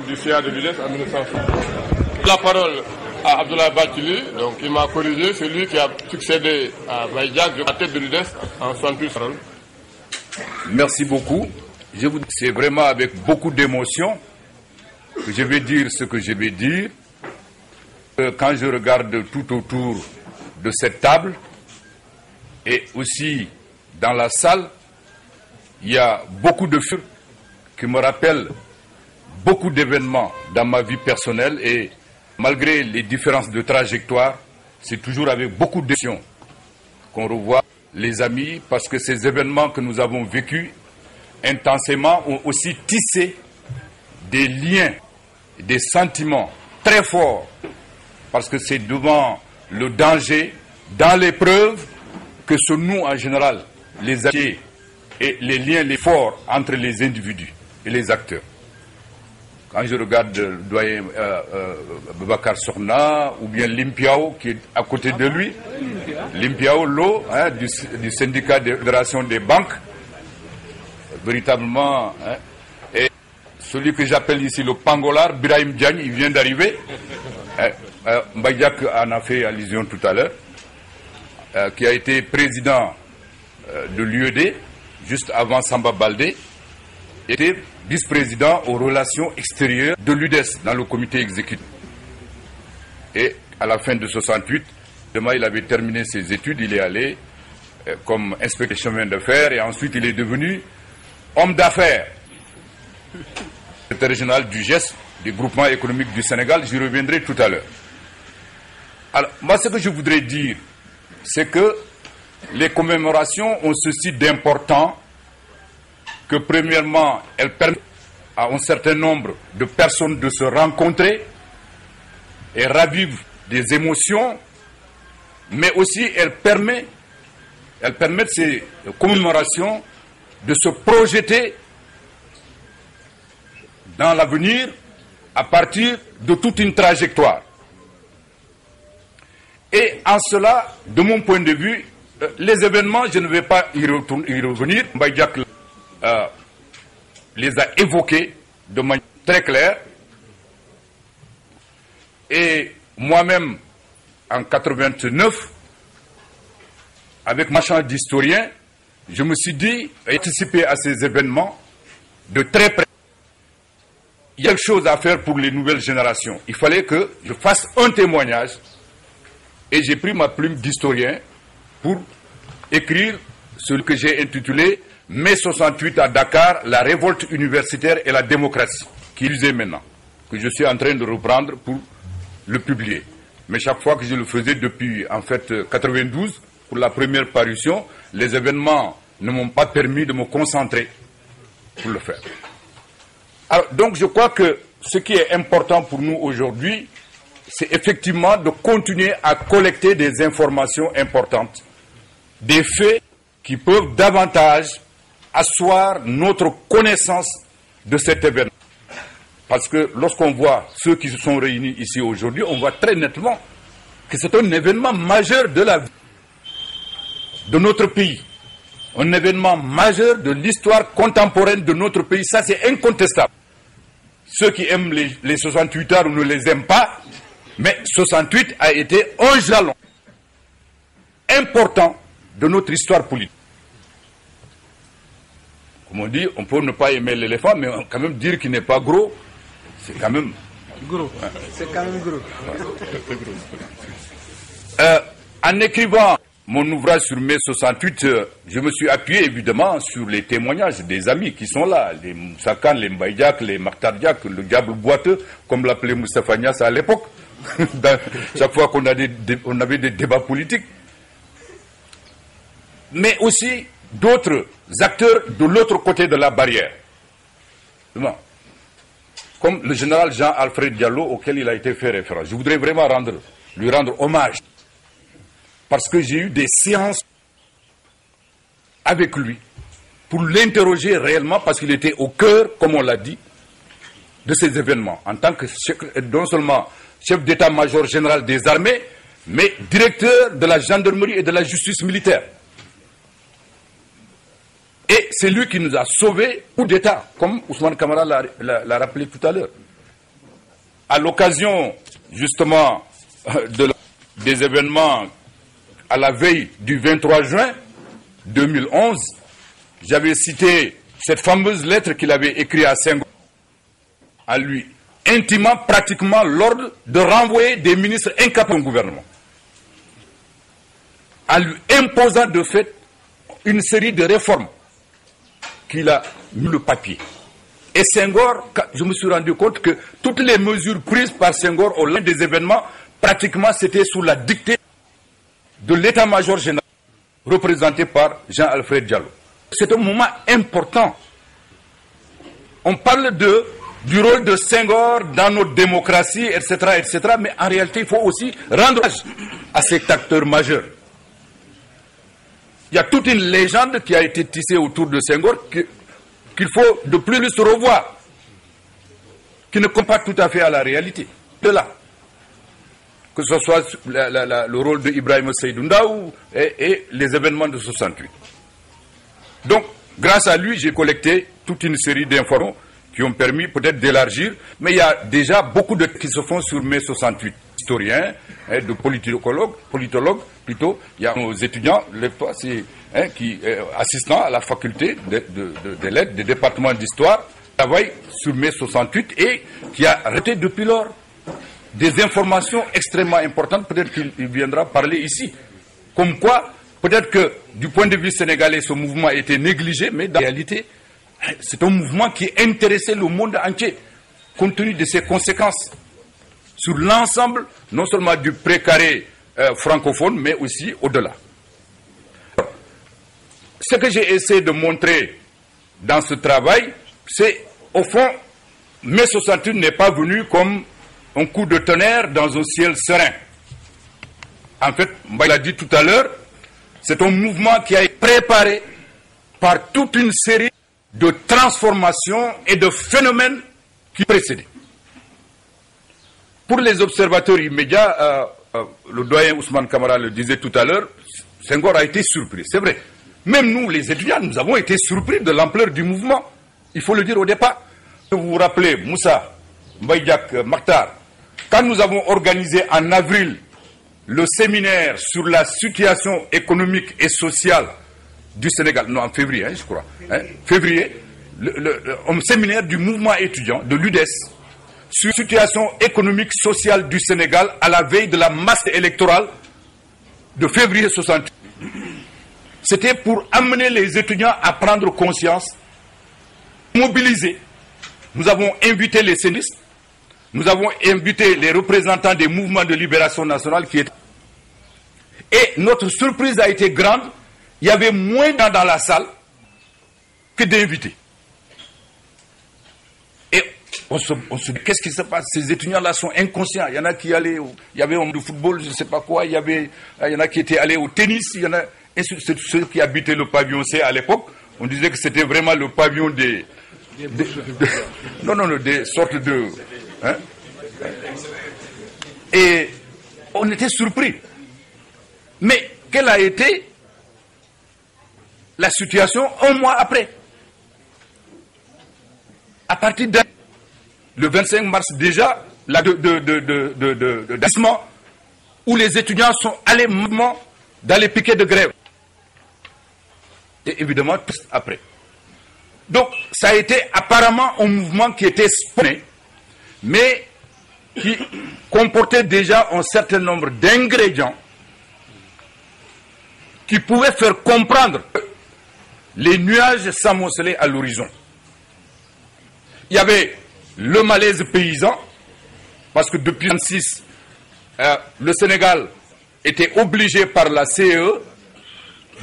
du CA de l'UDES en 1960. La parole à Abdoulaye Bathily, donc il m'a corrigé, c'est lui qui a succédé à Baïdiak à la tête de l'UDES en 68. Merci beaucoup. C'est vraiment avec beaucoup d'émotion que je vais dire ce que je vais dire. Quand je regarde tout autour de cette table et aussi dans la salle, il y a beaucoup de feux qui me rappellent beaucoup d'événements dans ma vie personnelle et malgré les différences de trajectoire, c'est toujours avec beaucoup d'émotion qu'on revoit les amis parce que ces événements que nous avons vécus intensément ont aussi tissé des liens, des sentiments très forts parce que c'est devant le danger, dans l'épreuve, que se nouent en général les amitiés et les liens les forts entre les individus et les acteurs. Quand je regarde le doyen Boubacar Sorna ou bien Limpiao qui est à côté de lui, Limpiao Lo du syndicat de fédération des banques, véritablement, et celui que j'appelle ici le Pangolard, Birahim Diagne, il vient d'arriver. Baïdiak en a fait allusion tout à l'heure, qui a été président de l'UED juste avant Samba Baldé, était vice-président aux relations extérieures de l'UDES dans le comité exécutif. Et à la fin de 68, demain il avait terminé ses études, il est allé comme inspecteur des chemins de fer et ensuite il est devenu homme d'affaires, secrétaire régional du GES, du groupement économique du Sénégal. J'y reviendrai tout à l'heure. Alors, moi, ce que je voudrais dire, c'est que les commémorations ont ceci d'important que, premièrement, elles permettent à un certain nombre de personnes de se rencontrer et ravivent des émotions, mais aussi elles permettent ces commémorations de se projeter dans l'avenir à partir de toute une trajectoire. Et en cela, de mon point de vue, les événements, je ne vais pas y revenir. Baïdiak les a évoqués de manière très claire. Et moi-même, en 89, avec ma chambre d'historien, je me suis dit, anticiper à ces événements de très près. Il y a quelque chose à faire pour les nouvelles générations. Il fallait que je fasse un témoignage et j'ai pris ma plume d'historien pour écrire ce que j'ai intitulé Mai 68 à Dakar, la révolte universitaire et la démocratie, qui est maintenant, que je suis en train de reprendre pour le publier. Mais chaque fois que je le faisais depuis en fait 92, pour la première parution, les événements ne m'ont pas permis de me concentrer pour le faire. Alors, donc je crois que ce qui est important pour nous aujourd'hui, c'est effectivement de continuer à collecter des informations importantes, des faits qui peuvent davantage asseoir notre connaissance de cet événement. Parce que lorsqu'on voit ceux qui se sont réunis ici aujourd'hui, on voit très nettement que c'est un événement majeur de la vie de notre pays. Un événement majeur de l'histoire contemporaine de notre pays. Ça, c'est incontestable. Ceux qui aiment les 68 heures ne les aiment pas, mais 68 a été un jalon important de notre histoire politique. Comme on dit, on peut ne pas aimer l'éléphant, mais quand même dire qu'il n'est pas gros, c'est quand même gros. Ouais. C'est quand même gros. En écrivant mon ouvrage sur mai 68, je me suis appuyé évidemment sur les témoignages des amis qui sont là, les Moussakan, les Mbaïdiak, les Makhtardiak, le diable boiteux, comme l'appelait Moustapha Niasse à l'époque, chaque fois qu'on avait des débats politiques. Mais aussi d'autres acteurs de l'autre côté de la barrière. Comme le général Jean-Alfred Diallo, auquel il a été fait référence. Je voudrais vraiment lui rendre hommage. Parce que j'ai eu des séances avec lui pour l'interroger réellement, parce qu'il était au cœur, comme on l'a dit, de ces événements, en tant que non seulement chef d'état-major général des armées, mais directeur de la gendarmerie et de la justice militaire. Et c'est lui qui nous a sauvés coup d'État, comme Ousmane Camara l'a rappelé tout à l'heure. à l'occasion justement des événements à la veille du 23 juin 2011, j'avais cité cette fameuse lettre qu'il avait écrite à Senghor, à lui intimant pratiquement l'ordre de renvoyer des ministres incapables au gouvernement, en lui imposant de fait une série de réformes qu'il a mis le papier. Et Senghor, je me suis rendu compte que toutes les mesures prises par Senghor au lendemain des événements, pratiquement c'était sous la dictée de l'état-major général représenté par Jean-Alfred Diallo. C'est un moment important. On parle du rôle de Senghor dans notre démocratie, etc., etc., mais en réalité, il faut aussi rendre hommage à cet acteur majeur. Il y a toute une légende qui a été tissée autour de Senghor qu'il faut de plus revoir, qui ne compare pas tout à fait à la réalité. De là, que ce soit le rôle de Ibrahim Seydou Ndaw et les événements de 68. Donc, grâce à lui, j'ai collecté toute une série d'informations qui ont permis peut-être d'élargir, mais il y a déjà beaucoup de qui se font sur mai 68. Historiens, de politologues plutôt, il y a nos étudiants, qui assistants à la faculté des lettres, des départements d'histoire, travaillent sur mai 68 et qui a arrêté depuis lors des informations extrêmement importantes, peut-être qu'il viendra parler ici. Comme quoi, peut-être que du point de vue sénégalais, ce mouvement a été négligé, mais dans la réalité, c'est un mouvement qui intéressait le monde entier, compte tenu de ses conséquences sur l'ensemble, non seulement du précaré francophone, mais aussi au-delà. Ce que j'ai essayé de montrer dans ce travail, c'est, au fond, mai 68 n'est pas venu comme un coup de tonnerre dans un ciel serein. En fait, Mbaye l'a dit tout à l'heure, c'est un mouvement qui a été préparé par toute une série de transformations et de phénomènes qui précédaient. Pour les observateurs immédiats, le doyen Ousmane Camara le disait tout à l'heure, Senghor a été surpris, c'est vrai. Même nous, les étudiants, nous avons été surpris de l'ampleur du mouvement. Il faut le dire au départ. Vous vous rappelez, Moussa, Mbaye Diack, Makhtar, quand nous avons organisé en avril le séminaire sur la situation économique et sociale du Sénégal, non, en février, je crois, février, un séminaire du mouvement étudiant de l'UDES sur la situation économique sociale du Sénégal à la veille de la masse électorale de février 68. C'était pour amener les étudiants à prendre conscience, mobiliser. Nous avons invité les sénistes, nous avons invité les représentants des mouvements de libération nationale qui étaient. Et notre surprise a été grande. Il y avait moins de gens dans la salle que d'invités. Et on se dit, qu'est-ce qui se passe? Ces étudiants-là sont inconscients. Il y en a qui allaient, il y avait un de football, je ne sais pas quoi, il y en a qui étaient allés au tennis, il y en a, et ceux qui habitaient le pavillon C à l'époque, on disait que c'était vraiment le pavillon des sortes de... Hein? Et on était surpris. Mais quelle a été la situation un mois après? À partir de le 25 mars déjà, où les étudiants sont allés dans les piquets de grève. Et évidemment, tout après. Donc, ça a été apparemment un mouvement qui était spontané, mais qui comportait déjà un certain nombre d'ingrédients qui pouvaient faire comprendre que les nuages s'amoncelaient à l'horizon. Il y avait le malaise paysan, parce que depuis 1926, le Sénégal était obligé par la CE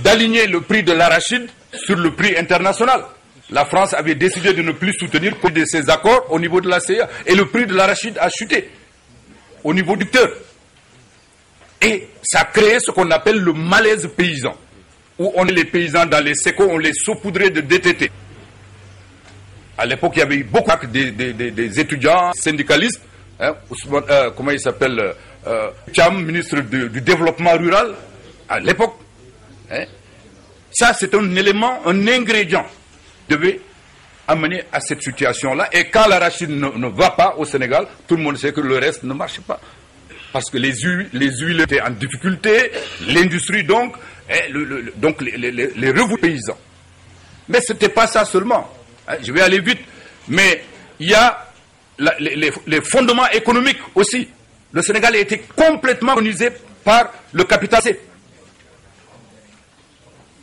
d'aligner le prix de l'arachide sur le prix international. La France avait décidé de ne plus soutenir que de ces accords au niveau de la CEA. Et le prix de l'arachide a chuté au niveau du terre. Et ça a créé ce qu'on appelle le malaise paysan, où on est les paysans dans les sécos, on les saupoudrait de DTT. À l'époque, il y avait eu beaucoup des étudiants syndicalistes, hein, comment il s'appelle, Cham, ministre du développement rural, à l'époque. Hein. Ça, c'est un élément, un ingrédient qui devait amené à cette situation-là. Et quand l'arachide ne va pas au Sénégal, tout le monde sait que le reste ne marche pas. Parce que les huiles étaient en difficulté, l'industrie donc, donc les revenus paysans. Mais ce n'était pas ça seulement. Je vais aller vite. Mais il y a les fondements économiques aussi. Le Sénégal a été complètement colonisé par le capital.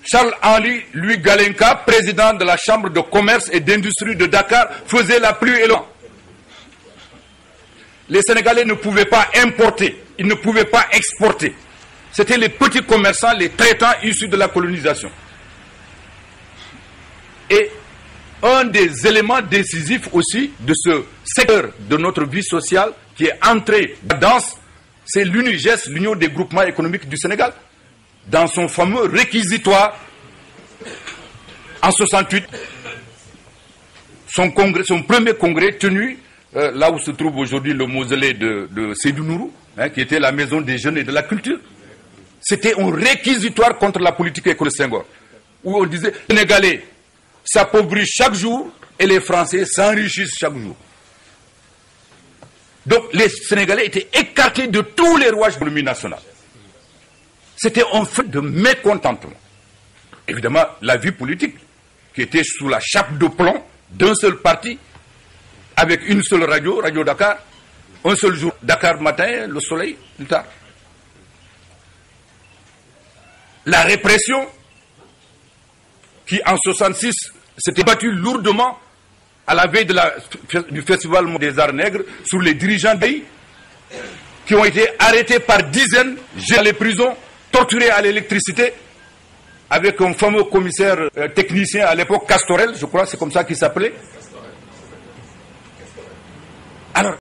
Charles-Henri Louis Galenka, président de la Chambre de commerce et d'industrie de Dakar, faisait la pluie et le vent. Les Sénégalais ne pouvaient pas importer, ils ne pouvaient pas exporter. C'était les petits commerçants, les traitants issus de la colonisation. Et un des éléments décisifs aussi de ce secteur de notre vie sociale qui est entré dans la danse, c'est l'UNIGES, l'Union des groupements économiques du Sénégal, dans son fameux réquisitoire en 68, son premier congrès tenu là où se trouve aujourd'hui le mausolée de Sédou Nourou, qui était la maison des jeunes et de la culture. C'était un réquisitoire contre la politique économique Senghor, où on disait les Sénégalais s'appauvrissent chaque jour et les Français s'enrichissent chaque jour. Donc les Sénégalais étaient écartés de tous les rouages de l'économie nationale. C'était un fait de mécontentement. Évidemment, la vie politique, qui était sous la chape de plomb d'un seul parti, avec une seule radio, Radio Dakar, un seul jour, Dakar matin, le soleil, plus tard. La répression, qui en 66 s'était battue lourdement à la veille du Festival des Arts Nègres sur les dirigeants pays qui ont été arrêtés par dizaines, gelés dans les prisons, torturés à l'électricité, avec un fameux commissaire technicien à l'époque, Castorel, je crois, c'est comme ça qu'il s'appelait. Alors,